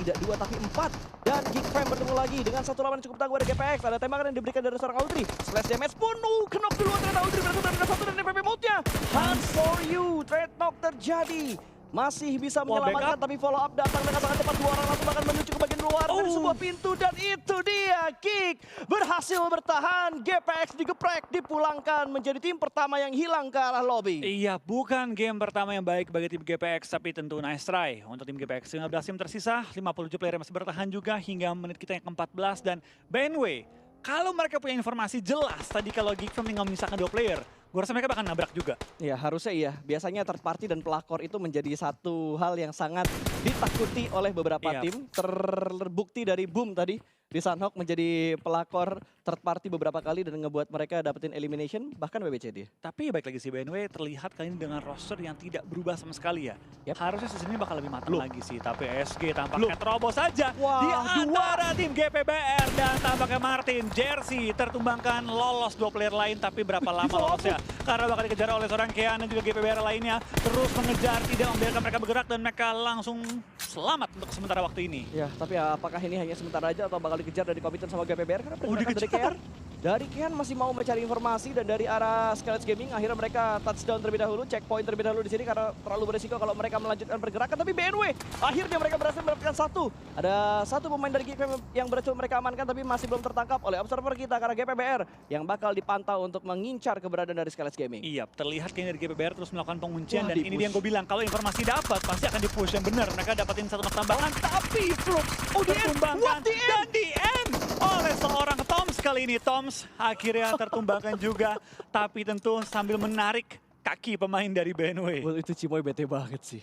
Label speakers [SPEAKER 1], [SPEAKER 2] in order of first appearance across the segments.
[SPEAKER 1] tidak 2 tapi 4. Dan Geekfam bertemu lagi dengan satu lawan yang cukup tangguh dari GPX. Ada tembakan yang diberikan dari seorang Audrey. Splash damage pun knock duluan ternyata Audrey berhasil mendapatkan satu dan MVP mode-nya. Hunt for you, trade knock terjadi. Masih bisa menyelamatkan tapi follow up datang dengan sangat cepat. Dua orang langsung bahkan menuju ke bagian luar dari sebuah pintu. Dan itu dia, Geek berhasil bertahan. GPX digeprek, dipulangkan menjadi tim pertama yang hilang ke arah lobby.
[SPEAKER 2] Iya, bukan game pertama yang baik bagi tim GPX, tapi tentu nice try untuk tim GPX. 15 tim tersisa, 57 player yang masih bertahan juga hingga menit kita yang ke-14. Dan BNW, kalau mereka punya informasi jelas tadi kalau Geekfam tinggal menyisakan 2 player, gue rasa mereka bakal nabrak juga.
[SPEAKER 1] Ya harusnya iya. Biasanya third party dan pelakor itu menjadi satu hal yang sangat ditakuti oleh beberapa tim. Terbukti dari Boom tadi di Sunhawk menjadi pelakor third party beberapa kali dan ngebuat mereka dapetin elimination bahkan WBCD.
[SPEAKER 2] Tapi baik lagi si BNW terlihat kali ini dengan roster yang tidak berubah sama sekali ya. Harusnya season ini bakal lebih matang lagi sih. Tapi SG tampaknya terobos saja di antara tim GPBR dan tampaknya Martin. Jersey tertumbangkan, lolos 2 player lain tapi berapa lama lolosnya? Karena bakal dikejar oleh seorang Kean dan juga GPBR lainnya. Terus mengejar, tidak membiarkan mereka bergerak dan mereka langsung selamat untuk sementara waktu ini.
[SPEAKER 1] Ya, tapi apakah ini hanya sementara aja atau bakal dikejar dari Komitan sama GPBR? Karena pergerakan dari Kean. Dari Kean masih mau mencari informasi dan dari arah Skelet Gaming akhirnya mereka touchdown terlebih dahulu, checkpoint terlebih dahulu di sini karena terlalu beresiko kalau mereka melanjutkan pergerakan. Tapi BNW akhirnya mereka berhasil mendapatkan satu. Ada satu pemain dari GPM yang berhasil mereka amankan tapi masih belum tertangkap oleh observer kita karena GPBR yang bakal dipantau untuk mengincar keberadaan dari Skelet Gaming.
[SPEAKER 2] Iya, terlihat kayaknya dari GPBR terus melakukan penguncian dan ini dia yang gue bilang kalau informasi dapat pasti akan di-push yang benar. Mereka dapatin satu tambahan tapi Flux tertumbangkan dan di end oleh seorang Toms kali ini. Toms akhirnya tertumbangkan juga, tapi tentu sambil menarik kaki pemain dari BNW.
[SPEAKER 1] Well, itu Cimoy bete banget sih.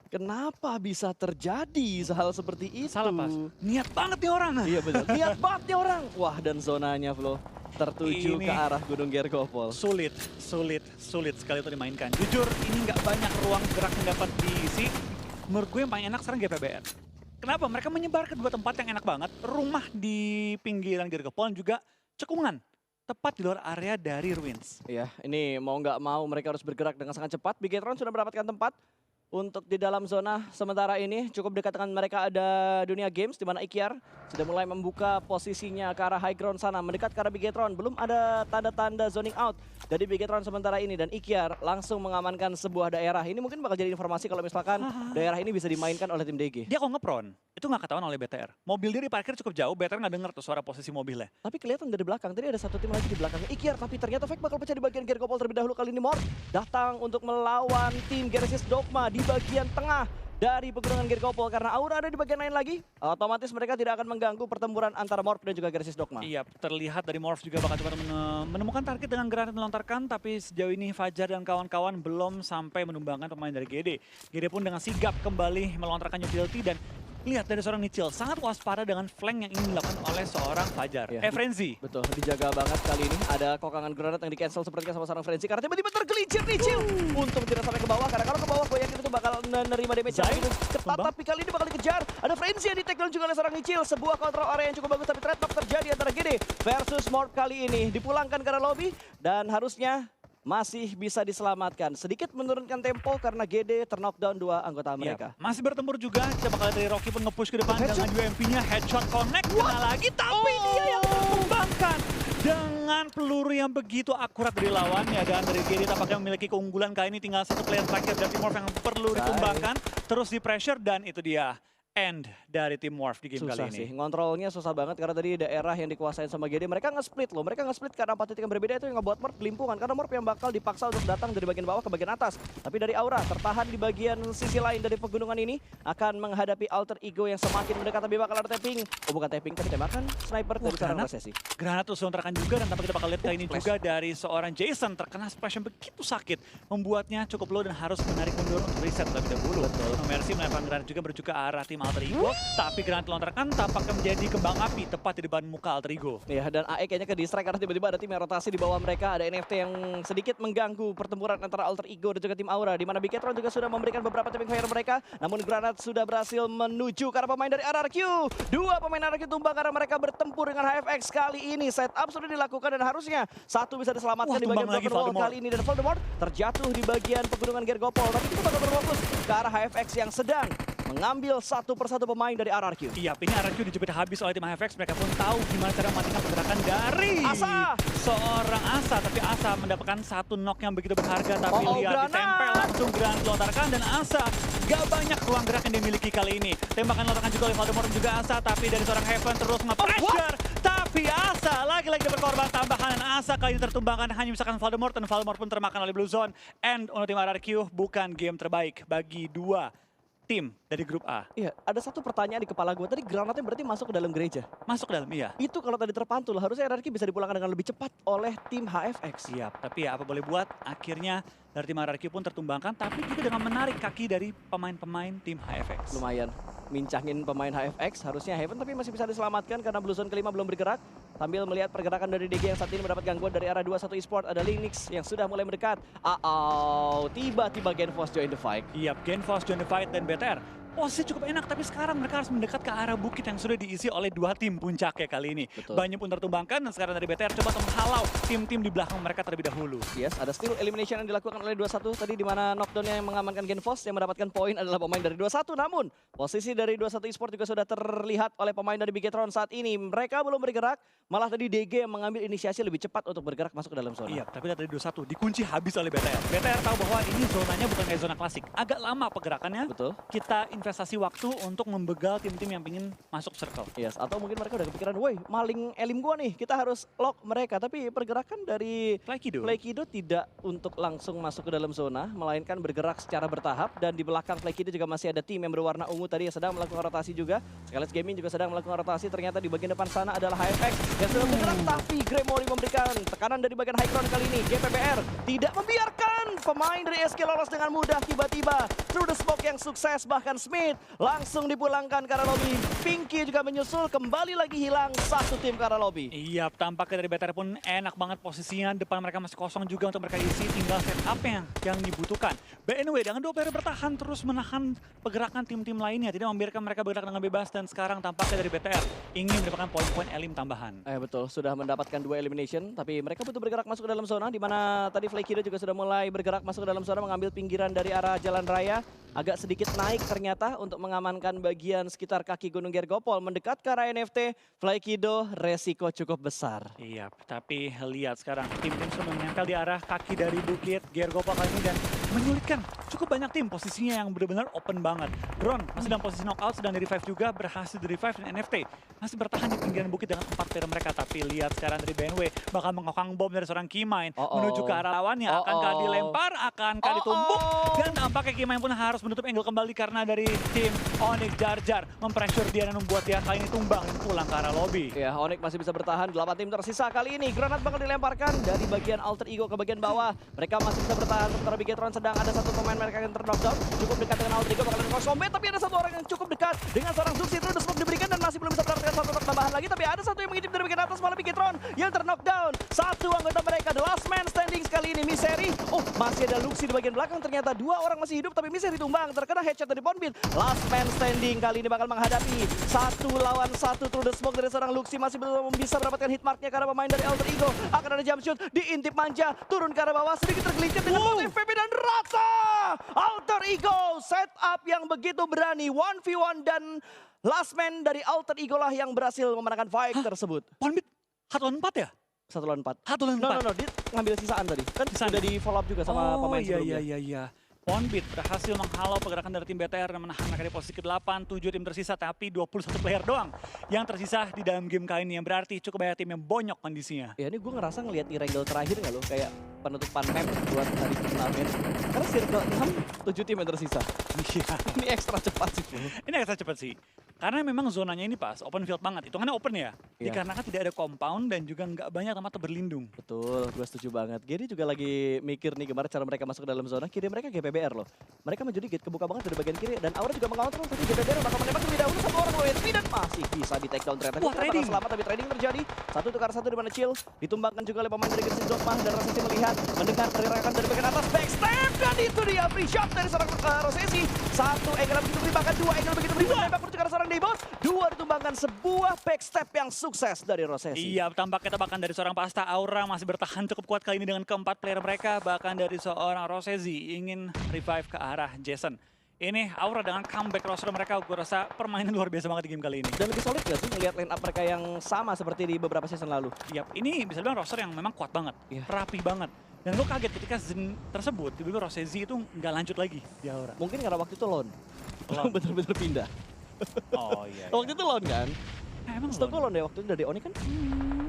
[SPEAKER 1] Kenapa bisa terjadi hal seperti itu?
[SPEAKER 2] Salah pas. Niat banget nih orang.
[SPEAKER 1] Iya betul, niat banget nih orang. Wah, dan zonanya Flo tertuju ke arah Gunung Gergopol.
[SPEAKER 2] Sulit sekali untuk dimainkan. Jujur, ini nggak banyak ruang gerak yang dapat diisi. Menurut gue yang paling enak sekarang GPBR. Kenapa? Mereka menyebar ke 2 tempat yang enak banget. Rumah di pinggiran Gergopol juga cekungan. Tepat di luar area dari Ruins.
[SPEAKER 1] Iya, ini mau nggak mau mereka harus bergerak dengan sangat cepat. Bigetron sudah mendapatkan tempat untuk di dalam zona sementara ini. Cukup dekat dengan mereka ada Dunia Games di mana Ikyar sudah mulai membuka posisinya ke arah high ground sana. Mendekat ke arah Bigetron. Belum ada tanda-tanda zoning out dari Bigetron sementara ini. Dan Ikyar langsung mengamankan sebuah daerah. Ini mungkin bakal jadi informasi kalau misalkan daerah ini bisa dimainkan oleh tim DG.
[SPEAKER 2] Dia kok ngepron, itu nggak ketahuan oleh BTR. Mobil dia diparkir cukup jauh, BTR nggak denger tuh suara posisi mobilnya.
[SPEAKER 1] Tapi kelihatan dari belakang, tadi ada satu tim lagi di belakangnya Ikyar. Tapi ternyata Fake bakal pecah di bagian Gergopol terlebih dahulu. Kali ini Morph datang untuk melawan tim Genesis Dogma di bagian tengah dari pegunungan Gergopol. Karena Aura ada di bagian lain lagi, otomatis mereka tidak akan mengganggu pertempuran antara Morph dan juga Genesis Dogma.
[SPEAKER 2] Iya, terlihat dari Morph juga bakal coba menemukan target dengan granat melontarkan. Tapi sejauh ini Fajar dan kawan-kawan belum sampai menumbangkan pemain dari GD. GD pun dengan sigap kembali melontarkan utility dan lihat dari seorang Nichil sangat waspada dengan flank yang ingin dilakukan oleh seorang Fajar.
[SPEAKER 1] Ya,
[SPEAKER 2] Frenzy.
[SPEAKER 1] Betul, dijaga banget kali ini. Ada kokangan granat yang di-cancel sepertinya sama seorang Frenzy. Karena tiba-tiba tergelincir Nichil. Untung tidak sampai ke bawah, karena kalau ke bawah gue yakin itu bakal menerima damage yang begitu cepat. Tapi kali ini bakal dikejar. Ada Frenzy yang di-take down juga oleh seorang Nichil. Sebuah control area yang cukup bagus, tapi trade talk terjadi antara GD versus Morph kali ini. Dipulangkan ke arah lobby dan harusnya masih bisa diselamatkan. Sedikit menurunkan tempo karena GD terknockdown 2 anggota mereka.
[SPEAKER 2] Masih bertempur juga, coba kali dari Rocky pun nge-push ke depan dengan UMP-nya, headshot connect, kena lagi, tapi dia yang tertumbangkan dengan peluru yang begitu akurat dari lawannya. Dan dari GD tampaknya memiliki keunggulan kali ini, tinggal satu player terakhir dari Team Morph yang perlu ditumbangkan, terus di pressure dan itu dia end dari tim Morph di game kali ini.
[SPEAKER 1] Sih, ngontrolnya susah banget karena tadi daerah yang dikuasain sama GD mereka nge-split loh. Mereka nge-split karena 4 titik yang berbeda itu yang ngebuat Morph kelimpungan. Karena Morph yang bakal dipaksa untuk datang dari bagian bawah ke bagian atas. Tapi dari Aura tertahan di bagian sisi lain dari pegunungan ini akan menghadapi alter ego yang semakin mendekat. Tapi bakal ada tapping. Oh bukan tapping, tapi tembakan sniper dari seorang Resesi.
[SPEAKER 2] Granat terus lontarkan juga dan tampaknya kita bakal lihat kali ini juga dari seorang Jason terkena splash yang begitu sakit. Membuatnya cukup low dan harus menarik mundur untuk reset terlebih dahulu. Betul. Mercy melemparkan granat juga menuju ke arah tim alter ego. Tapi granat lontarkan tampaknya menjadi kembang api tepat di depan muka alter ego.
[SPEAKER 1] Ya, dan AE kayaknya ke distract karena tiba-tiba ada tim yang rotasi di bawah mereka. Ada NFT yang sedikit mengganggu pertempuran antara alter ego dan juga tim Aura. Di mana Bigetron juga sudah memberikan beberapa tipping fire mereka. Namun granat sudah berhasil menuju ke arah pemain dari RRQ. 2 pemain RRQ tumbang karena mereka bertempur dengan HFX. Kali ini setup sudah dilakukan dan harusnya satu bisa diselamatkan di bagian broken wall kali ini. Dan Voldemort terjatuh di bagian pegunungan Gergopol. Tapi kita bakal berfokus ke arah HFX yang sedang mengambil satu persatu pemain dari RRQ.
[SPEAKER 2] Iya, ini RRQ dijepit habis oleh tim HFX. Mereka pun tahu gimana cara mematikan pergerakan dari seorang Asa. Tapi Asa mendapatkan satu knock yang begitu berharga. Tapi lihat ditempel langsung granat dilontarkan. Dan Asa gak banyak ruang gerak yang dimiliki kali ini. Tembakan dilontarkan juga oleh Voldemort dan juga Asa. Tapi dari seorang Heaven terus nge-pressure. Tapi Asa lagi-lagi dapat korban tambahan. Dan Asa kali ini tertumbangkan hanya misalkan Voldemort. Dan Voldemort pun termakan oleh Blue Zone. And untuk tim RRQ bukan game terbaik bagi dua tim dari grup A.
[SPEAKER 1] Iya, ada satu pertanyaan di kepala gue. Tadi granatnya berarti masuk ke dalam gereja.
[SPEAKER 2] Masuk ke dalam, iya.
[SPEAKER 1] Itu kalau tadi terpantul, harusnya RRQ bisa dipulangkan dengan lebih cepat oleh tim HFX.
[SPEAKER 2] Iya, tapi ya apa boleh buat, akhirnya dari tim RRQ pun tertumbangkan, tapi juga dengan menarik kaki dari pemain-pemain tim HFX.
[SPEAKER 1] Lumayan, mincangin pemain HFX, harusnya Heaven tapi masih bisa diselamatkan karena Blue Zone kelima belum bergerak. Sambil melihat pergerakan dari DG yang saat ini mendapat gangguan dari arah 21 Esport, ada Linux yang sudah mulai mendekat. Tiba-tiba Genfos join the fight.
[SPEAKER 2] Iya, Genfos join the fight dan BTR. Posisi cukup enak, tapi sekarang mereka harus mendekat ke arah bukit yang sudah diisi oleh dua tim puncaknya kali ini. Banyak pun tertumbangkan dan sekarang dari BTR coba menghalau tim-tim di belakang mereka terlebih dahulu.
[SPEAKER 1] Yes, ada still elimination yang dilakukan oleh 21 tadi di mana knockdown-nya yang mengamankan Genfos yang mendapatkan poin adalah pemain dari 21. Namun posisi dari 21 Esport juga sudah terlihat oleh pemain dari Bigetron saat ini. Mereka belum bergerak, malah tadi DG yang mengambil inisiasi lebih cepat untuk bergerak masuk ke dalam zona.
[SPEAKER 2] Iya, tapi dari 21 dikunci habis oleh BTR. BTR tahu bahwa ini zonanya bukan kayak zona klasik. Agak lama pergerakannya.
[SPEAKER 1] Betul.
[SPEAKER 2] Kita investasi waktu untuk membegal tim-tim yang ingin masuk circle.
[SPEAKER 1] Yes, atau mungkin mereka udah kepikiran, woi maling elim gua nih, kita harus lock mereka. Tapi pergerakan dari Flykido tidak untuk langsung masuk ke dalam zona, melainkan bergerak secara bertahap. Dan di belakang Flykido juga masih ada tim yang berwarna ungu tadi yang sedang melakukan rotasi juga. Skelet Gaming juga sedang melakukan rotasi, ternyata di bagian depan sana adalah HFX yang sudah bergerak. Tapi Gremory memberikan tekanan dari bagian high ground kali ini. GPBR tidak membiarkan pemain dari SK lolos dengan mudah. Tiba-tiba through the smoke yang sukses, bahkan Smith langsung dipulangkan ke arah lobby. Pinky juga menyusul, kembali lagi hilang satu tim ke arah lobby.
[SPEAKER 2] Iya, tampaknya dari BTR pun enak banget posisinya. Depan mereka masih kosong juga untuk mereka isi, tinggal setup yang dibutuhkan. BNW dengan dua player bertahan terus menahan pergerakan tim-tim lainnya, tidak membiarkan mereka bergerak dengan bebas. Dan sekarang tampaknya dari BTR ingin mendapatkan poin-poin elim tambahan.
[SPEAKER 1] Betul, sudah mendapatkan 2 elimination, tapi mereka butuh bergerak masuk ke dalam zona, di mana tadi Flykido juga sudah mulai bergerak masuk ke dalam zona, mengambil pinggiran dari arah jalan raya. Agak sedikit naik ternyata untuk mengamankan bagian sekitar kaki Gunung Gergopol. Mendekat ke arah NFT, Flykido resiko cukup besar.
[SPEAKER 2] Iya, tapi lihat sekarang tim-tim sudah menempel di arah kaki dari bukit Gergopol kali ini dan menyulitkan cukup banyak tim. Posisinya yang benar-benar open banget. Drone masih dalam posisi knockout, sedang di-revive juga, berhasil di-revive, dan NFT masih bertahan di pinggiran bukit dengan 4 player mereka. Tapi lihat sekarang dari BNW bakal mengokang bom dari seorang Kimain menuju ke arah lawannya. Akankah dilempar, akankah ditumbuk, dan tampaknya Kimain pun harus menutup angle kembali karena dari tim Onyx Jar mempressure dia dan membuat dia kali ini tumbang dan pulang ke arah lobby.
[SPEAKER 1] Ya, Onyx masih bisa bertahan, 8 tim tersisa kali ini. Granat bakal dilemparkan dari bagian Alter Ego ke bagian bawah. Mereka masih bisa bertahan, sementara Bigetron sedang ada satu pemain mereka yang terknockdown. Cukup dekat dengan Alter Ego, bakalan cross-combat, tapi ada satu orang yang cukup dekat dengan seorang Zuxi. Terus smoke diberikan dan masih belum bisa mendapatkan satu knock tambahan lagi. Tapi ada satu yang mengintip dari bagian atas, malah Bigetron yang terknockdown. Satu anggota mereka, the last man standing sekali ini, Misery. Masih ada Luxi di bagian belakang, ternyata 2 orang masih hidup, tapi Misery tumbang, terkena headshot dari Bonbit. Last man standing kali ini bakal menghadapi 1 lawan 1 through the smoke dari seorang Luxi. Masih belum bisa mendapatkan hitmarknya karena pemain dari Alter Ego. Akan ada jump shoot, diintip manja, turun ke arah bawah, sedikit tergelincir dengan FPP dan rata. Alter Ego setup yang begitu berani, 1v1 dan last man dari Alter Ego lah yang berhasil memenangkan fight tersebut.
[SPEAKER 2] Bonbit 1 lawan 4 ya?
[SPEAKER 1] 1 lawan 4.
[SPEAKER 2] 1 lawan 4?
[SPEAKER 1] No, dia ngambil sisaan tadi. Kan sudah di follow up juga sama pemain sebelumnya.
[SPEAKER 2] Iya. Bonbit berhasil menghalau pergerakan dari tim BTR dan menahan mereka di posisi ke-8, 7 tim tersisa, tapi 21 player doang yang tersisa di dalam game kali ini, yang berarti cukup banyak tim yang bonyok kondisinya.
[SPEAKER 1] Ya, ini gue ngerasa ngeliat Irangel terakhir nggak lo, kayak penutupan map buat hari turnamen. Karena circle 6, 7 tim yang tersisa. Ini ekstra cepat sih.
[SPEAKER 2] Ini ekstra cepat sih. Karena memang zonanya ini pas, open field banget. Hitungannya open ya. Dikarenakan tidak ada compound dan juga nggak banyak tempat berlindung.
[SPEAKER 1] Betul, gue setuju banget. Giri juga lagi mikir nih gimana cara mereka masuk ke dalam zona. Kiri mereka GPBR loh. Mereka maju dikit, kebuka banget dari bagian kiri. Dan Aura juga mengontrol, tapi GPBR bakal menembak terlebih dahulu satu orang loh. Dan masih bisa di take down ternyata.
[SPEAKER 2] Trading.
[SPEAKER 1] Selamat, tapi trading terjadi. Satu tukar satu di mana Chill. Ditumbangkan juga oleh pemain dari Genshin Dogma. Dan Rosesi melihat, mendengar teriakan dari bagian atas. Backstep, dan itu dia free shot dari seorang Rosesi. Satu angle begitu beri, bahkan 2 angle begitu beri. Menembak menuju ke arah seorang Deibos. 2 ditumbangkan, sebuah backstep yang sukses dari Rosesi.
[SPEAKER 2] Iya, tampaknya tebakan dari seorang Pasta. Aura masih bertahan cukup kuat kali ini dengan keempat player mereka. Bahkan dari seorang Rosesi ingin revive ke arah Jason. ini Aura dengan comeback roster mereka, gue rasa permainan luar biasa banget di game kali ini.
[SPEAKER 1] Dan lebih solid gak sih ngelihat line up mereka yang sama seperti di beberapa season lalu?
[SPEAKER 2] Yap, ini bisa dibilang roster yang memang kuat banget, rapi banget. Dan gue kaget ketika season tersebut, tiba-tiba Rosezi itu nggak lanjut lagi di Aura.
[SPEAKER 1] Mungkin karena waktu itu loan. Bener-bener pindah.
[SPEAKER 2] Oh iya.
[SPEAKER 1] Waktu itu loan kan?
[SPEAKER 2] Emang
[SPEAKER 1] Setahu gue loan deh waktu itu dari Oni kan?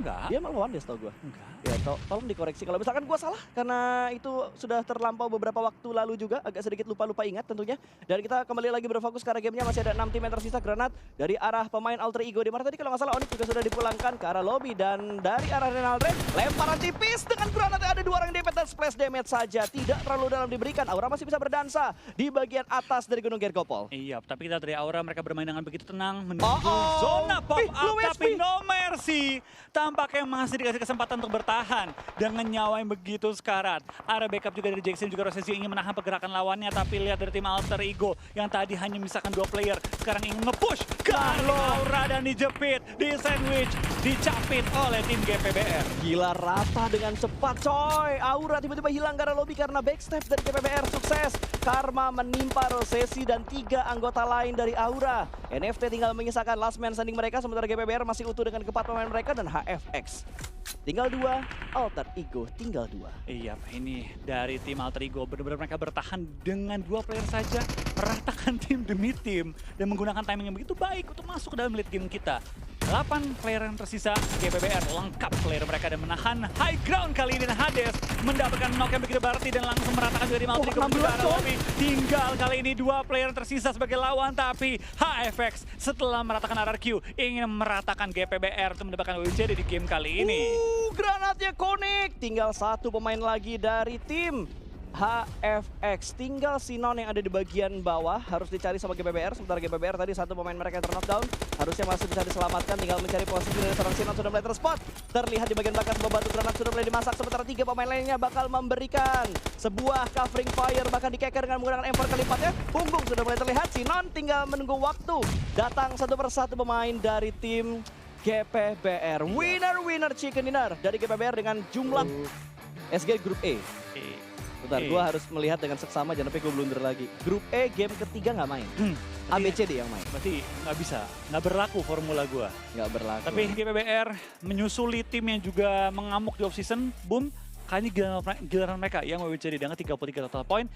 [SPEAKER 2] Enggak.
[SPEAKER 1] Dia malah lawan deh setahu gue.
[SPEAKER 2] Enggak.
[SPEAKER 1] Ya tolong dikoreksi kalau misalkan gue salah karena itu sudah terlampau beberapa waktu lalu juga, agak sedikit lupa ingat tentunya. Dan kita kembali lagi berfokus karena gamenya masih ada 6 tim yang tersisa. Granat dari arah pemain Alter Ego, di mana tadi kalau nggak salah Onyx juga sudah dipulangkan ke arah lobby, dan dari arah Renaldre lemparan tipis dengan granat yang ada 2 orang DP dan splash damage saja, tidak terlalu dalam diberikan. Aura masih bisa berdansa di bagian atas dari Gunung Gergopol.
[SPEAKER 2] Iya, tapi kita dari Aura mereka bermain dengan begitu tenang menuju zona pop up, tapi no mercy. Tampaknya masih dikasih kesempatan untuk bertahan dengan nyawa yang begitu sekarat. Ada backup juga dari Jackson, juga Rosezi ingin menahan pergerakan lawannya, tapi lihat dari tim Alter Ego yang tadi hanya misalkan 2 player, sekarang ingin nge-push ke Aura dan dijepit, di sandwich, dicapit oleh tim GPBR.
[SPEAKER 1] Gila, rata dengan cepat coy. Aura tiba-tiba hilang karena lobby karena backstep dari GPBR. Sukses. Karma menimpa Rosezi dan 3 anggota lain dari Aura. NFT tinggal mengisahkan last man standing mereka, sementara GPBR masih utuh dengan ke-4 pemain mereka, dan HFX tinggal 2, Alter Ego tinggal 2.
[SPEAKER 2] Iya, ini dari tim Alter Ego benar-benar mereka bertahan dengan 2 player saja, meratakan tim demi tim dan menggunakan timing yang begitu baik untuk masuk ke dalam late game kita. 8 player yang tersisa, GPBR lengkap player mereka dan menahan high ground kali ini, dan Hades mendapatkan knock yang begitu berarti dan langsung meratakan juga tim Alter Ego menuju ke arah lobby. Tinggal kali ini 2 player yang tersisa sebagai lawan, tapi HFX setelah meratakan RRQ ingin meratakan GPBR untuk mendapatkan WCD di game kali ini.
[SPEAKER 1] Granatnya connect, tinggal 1 pemain lagi dari tim HFX. Tinggal Sinon yang ada di bagian bawah, harus dicari sama GPBR. Sementara GPBR tadi 1 pemain mereka yang ter-knockdown, harusnya masih bisa diselamatkan. Tinggal mencari posisi dari seorang Sinon, sudah mulai terspot. Terlihat di bagian belakang sebuah batu granat sudah mulai dimasak. Sementara 3 pemain lainnya bakal memberikan sebuah covering fire, bahkan dikeker dengan menggunakan M4 kelipatnya. Punggung sudah mulai terlihat, Sinon tinggal menunggu waktu. Datang 1 persatu pemain dari tim GPBR. Winner chicken dinner dari GPBR dengan jumlah SG Grup E. Bentar, gue harus melihat dengan seksama, jangan sampai gue blunder lagi. Grup E game ketiga nggak main. ABCD yang main.
[SPEAKER 2] Berarti nggak bisa, nggak berlaku formula gue.
[SPEAKER 1] Nggak berlaku.
[SPEAKER 2] Tapi GPBR menyusuli tim yang juga mengamuk di off-season, boom, kayaknya giliran mereka yang WWCD dengan 33 total point.